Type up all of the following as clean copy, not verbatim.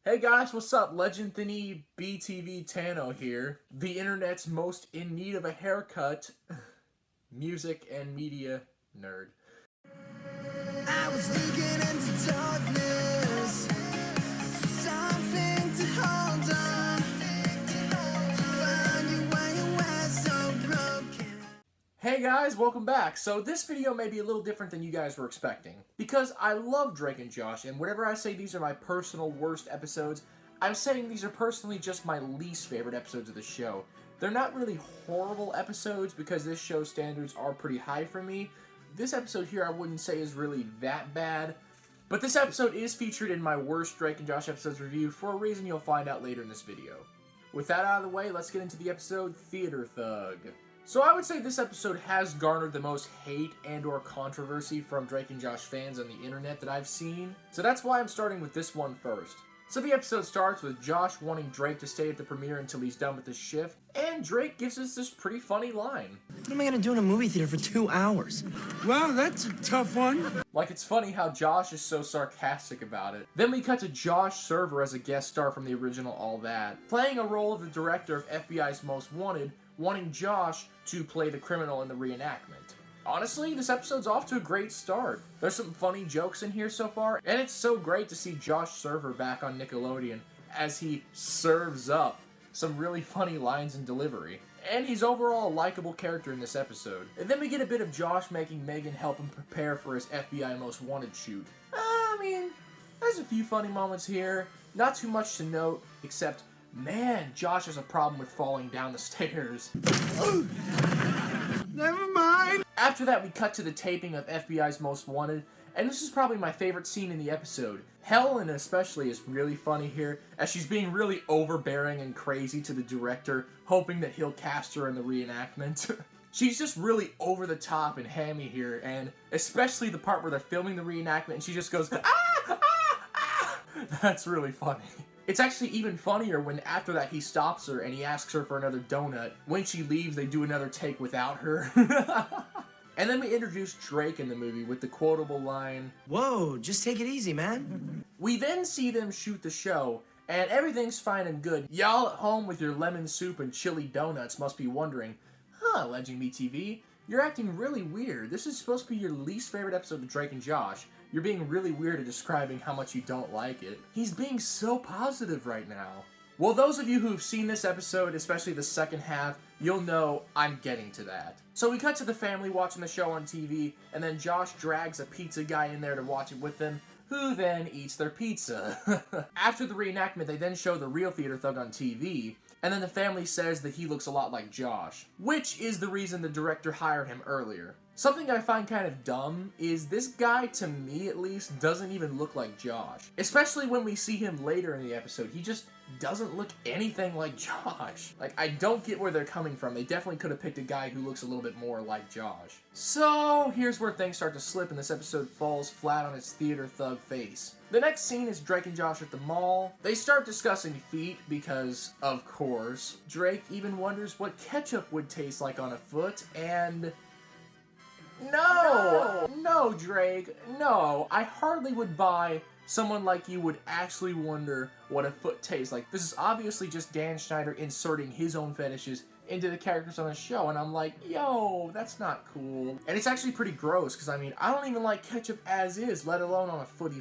Hey guys, what's up? LegendBTV Tano here, the internet's most in need of a haircut, music and media nerd. I was looking into darkness, something to hold on, find you when you were so broken. Hey guys, welcome back. So this video may be a little different than you guys were expecting, because I love Drake and Josh, and whenever I say these are my personal worst episodes, I'm saying these are personally just my least favorite episodes of the show. They're not really horrible episodes because this show's standards are pretty high for me. This episode here I wouldn't say is really that bad, but this episode is featured in my worst Drake and Josh episodes review for a reason you'll find out later in this video. With that out of the way, let's get into the episode Theater Thug. So I would say this episode has garnered the most hate and or controversy from Drake and Josh fans on the internet that I've seen. So that's why I'm starting with this one first. So the episode starts with Josh wanting Drake to stay at the premiere until he's done with his shift, and Drake gives us this pretty funny line. What am I gonna do in a movie theater for 2 hours? Well, that's a tough one. Like, it's funny how Josh is so sarcastic about it. Then we cut to Josh Server as a guest star from the original All That, playing a role of the director of FBI's Most Wanted, wanting Josh to play the criminal in the reenactment. Honestly, this episode's off to a great start. There's some funny jokes in here so far, and it's so great to see Josh Server back on Nickelodeon as he serves up some really funny lines and delivery. And he's overall a likable character in this episode. And then we get a bit of Josh making Megan help him prepare for his FBI Most Wanted shoot. I mean, there's a few funny moments here. Not too much to note, except, man, Josh has a problem with falling down the stairs. Never mind. After that, we cut to the taping of FBI's Most Wanted, and this is probably my favorite scene in the episode. Helen especially is really funny here, as she's being really overbearing and crazy to the director, hoping that he'll cast her in the reenactment. She's just really over the top and hammy here, and especially the part where they're filming the reenactment and she just goes, ah, ah, ah. That's really funny. It's actually even funnier when after that he stops her and he asks her for another donut. When she leaves, they do another take without her. And then we introduce Drake in the movie with the quotable line, Whoa, just take it easy, man. We then see them shoot the show, and everything's fine and good. Y'all at home with your lemon soup and chili donuts must be wondering, huh, LegendBTV, you're acting really weird. This is supposed to be your least favorite episode of Drake and Josh. You're being really weird at describing how much you don't like it. He's being so positive right now. Well, those of you who've seen this episode, especially the second half, you'll know I'm getting to that. So we cut to the family watching the show on TV, and then Josh drags a pizza guy in there to watch it with them, who then eats their pizza. After the reenactment, they then show the real Theater Thug on TV, and then the family says that he looks a lot like Josh, which is the reason the director hired him earlier. Something I find kind of dumb is this guy, to me at least, doesn't even look like Josh. Especially when we see him later in the episode, he just doesn't look anything like Josh. Like, I don't get where they're coming from. They definitely could have picked a guy who looks a little bit more like Josh. So, here's where things start to slip and this episode falls flat on its Theater Thug face. The next scene is Drake and Josh at the mall. They start discussing feet because, of course, Drake even wonders what ketchup would taste like on a foot, and No, Drake, no. I hardly would buy someone like you would actually wonder what a foot tastes like. This is obviously just Dan Schneider inserting his own fetishes into the characters on the show, and I'm like, yo, that's not cool. And it's actually pretty gross, because I mean, I don't even like ketchup as is, let alone on a foot.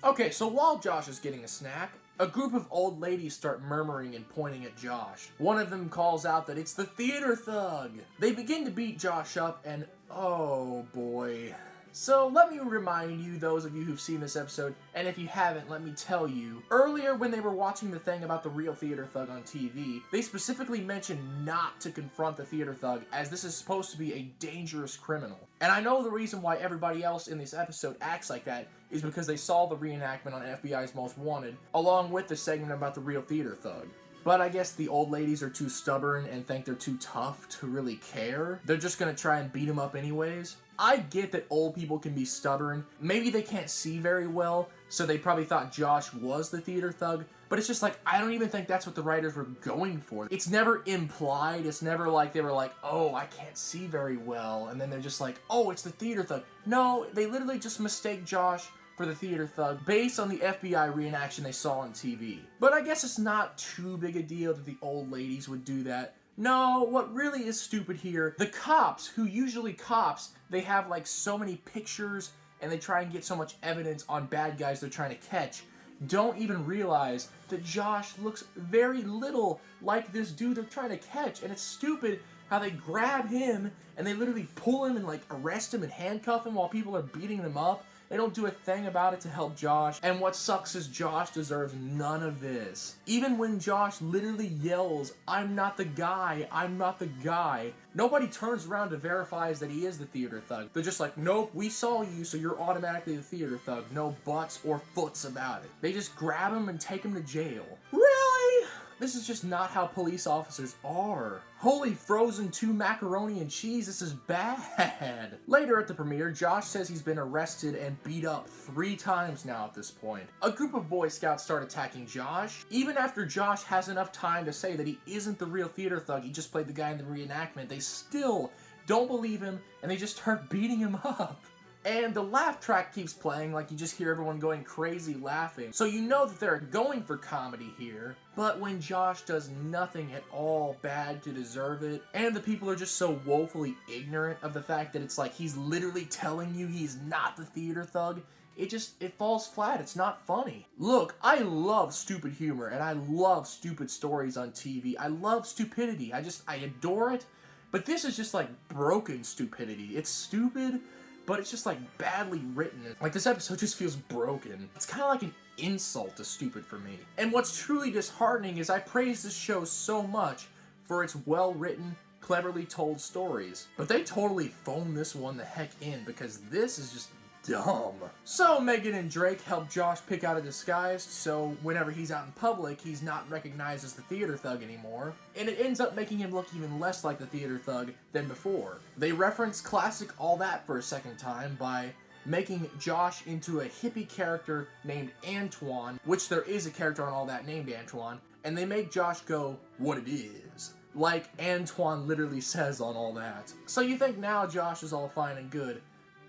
Okay, so while Josh is getting a snack, a group of old ladies start murmuring and pointing at Josh. One of them calls out that it's the Theater Thug. They begin to beat Josh up, and oh boy. So let me remind you, those of you who've seen this episode, and if you haven't, let me tell you, earlier when they were watching the thing about the real Theater Thug on TV, they specifically mentioned not to confront the Theater Thug, as this is supposed to be a dangerous criminal. And I know the reason why everybody else in this episode acts like that is because they saw the reenactment on FBI's Most Wanted, along with the segment about the real Theater Thug. But I guess the old ladies are too stubborn and think they're too tough to really care. They're just gonna try and beat him up anyways. I get that old people can be stubborn. Maybe they can't see very well, so they probably thought Josh was the Theater Thug. But it's just like, I don't even think that's what the writers were going for. It's never implied. It's never like they were like, oh, I can't see very well. And then they're just like, oh, it's the Theater Thug. No, they literally just mistake Josh for the theater thug based on the FBI reenaction they saw on TV. But I guess it's not too big a deal that the old ladies would do that. No, what really is stupid here, the cops, who usually cops, they have like so many pictures and they try and get so much evidence on bad guys they're trying to catch, don't even realize that Josh looks very little like this dude they're trying to catch. And it's stupid how they grab him and they literally pull him and like arrest him and handcuff him while people are beating them up. They don't do a thing about it to help Josh. And what sucks is Josh deserves none of this. Even when Josh literally yells, "I'm not the guy, I'm not the guy," nobody turns around to verify that he is the theater thug. They're just like, nope, we saw you, so you're automatically the theater thug. No buts or foots about it. They just grab him and take him to jail. Really? This is just not how police officers are. Holy frozen 2 macaroni and cheese, this is bad. Later at the premiere, Josh says he's been arrested and beat up 3 times now at this point. A group of Boy Scouts start attacking Josh. Even after Josh has enough time to say that he isn't the real theater thug, he just played the guy in the reenactment, they still don't believe him and they just start beating him up. And the laugh track keeps playing, like you just hear everyone going crazy laughing. So you know that they're going for comedy here. But when Josh does nothing at all bad to deserve it, and the people are just so woefully ignorant of the fact that it's like he's literally telling you he's not the theater thug, it falls flat. It's not funny. Look, I love stupid humor, and I love stupid stories on TV. I love stupidity. I adore it. But this is just like broken stupidity. It's stupid, but it's just like badly written. Like this episode just feels broken. It's kind of like an insult to stupid for me. And what's truly disheartening is I praise this show so much for its well-written, cleverly told stories. But they totally phoned this one the heck in because this is just dumb. So Megan and Drake help Josh pick out a disguise so whenever he's out in public, he's not recognized as the theater thug anymore. And it ends up making him look even less like the theater thug than before. They reference classic All That for a second time by making Josh into a hippie character named Antoine, which there is a character on All That named Antoine, and they make Josh go, "What it is," like Antoine literally says on All That. So you think now Josh is all fine and good.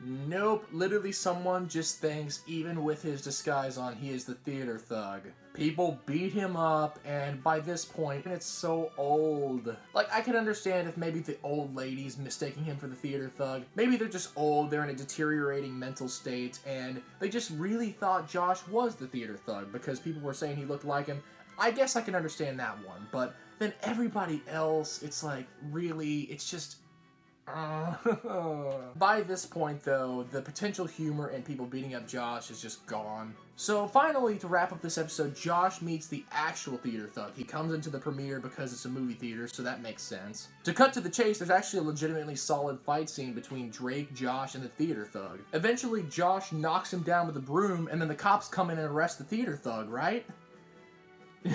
Nope, literally someone just thinks even with his disguise on, he is the theater thug. People beat him up, and by this point, it's so old. Like, I could understand if maybe the old ladies mistaking him for the theater thug. Maybe they're just old, they're in a deteriorating mental state, and they just really thought Josh was the theater thug because people were saying he looked like him. I guess I can understand that one, but then everybody else, it's like, really, it's just... By this point, though, the potential humor and people beating up Josh is just gone. So finally, to wrap up this episode, Josh meets the actual theater thug. He comes into the premiere because it's a movie theater, so that makes sense. To cut to the chase, there's actually a legitimately solid fight scene between Drake, Josh, and the theater thug. Eventually, Josh knocks him down with a broom, and then the cops come in and arrest the theater thug, right?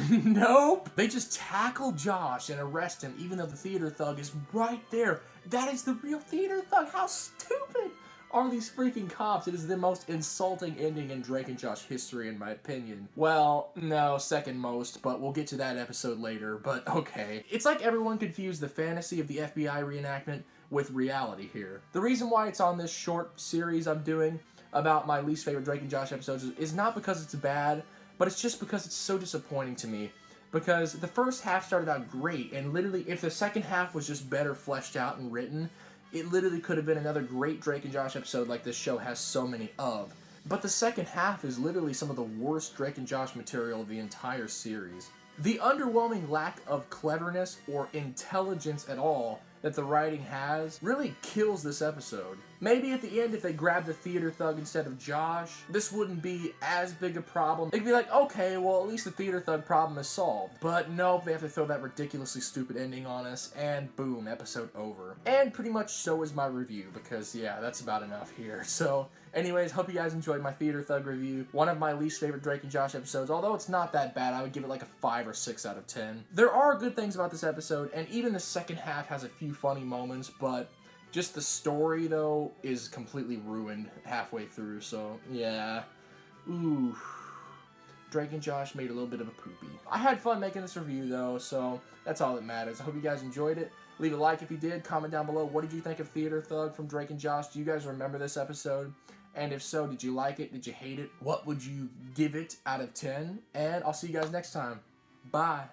Nope! They just tackle Josh and arrest him even though the theater thug is right there. That is the real theater thug! How stupid are these freaking cops? It is the most insulting ending in Drake and Josh history in my opinion. Well, no, second most, but we'll get to that episode later, but okay. It's like everyone confused the fantasy of the FBI reenactment with reality here. The reason why it's on this short series I'm doing about my least favorite Drake and Josh episodes is not because it's bad, but it's just because it's so disappointing to me. Because the first half started out great, and literally, if the second half was just better fleshed out and written, it literally could have been another great Drake and Josh episode like this show has so many of. But the second half is literally some of the worst Drake and Josh material of the entire series. The underwhelming lack of cleverness or intelligence at all that the writing has really kills this episode. Maybe at the end, if they grabbed the theater thug instead of Josh, this wouldn't be as big a problem. It'd be like, okay, well, at least the theater thug problem is solved. But nope, they have to throw that ridiculously stupid ending on us, and boom, episode over. And pretty much so is my review, because yeah, that's about enough here. So, anyways, hope you guys enjoyed my theater thug review. One of my least favorite Drake and Josh episodes, although it's not that bad, I would give it like a 5 or 6 out of 10. There are good things about this episode, and even the second half has a few funny moments, but just the story, though, is completely ruined halfway through, so yeah. Ooh. Drake and Josh made a little bit of a poopy. I had fun making this review, though, so that's all that matters. I hope you guys enjoyed it. Leave a like if you did. Comment down below, what did you think of Theater Thug from Drake and Josh? Do you guys remember this episode? And if so, did you like it? Did you hate it? What would you give it out of 10? And I'll see you guys next time. Bye.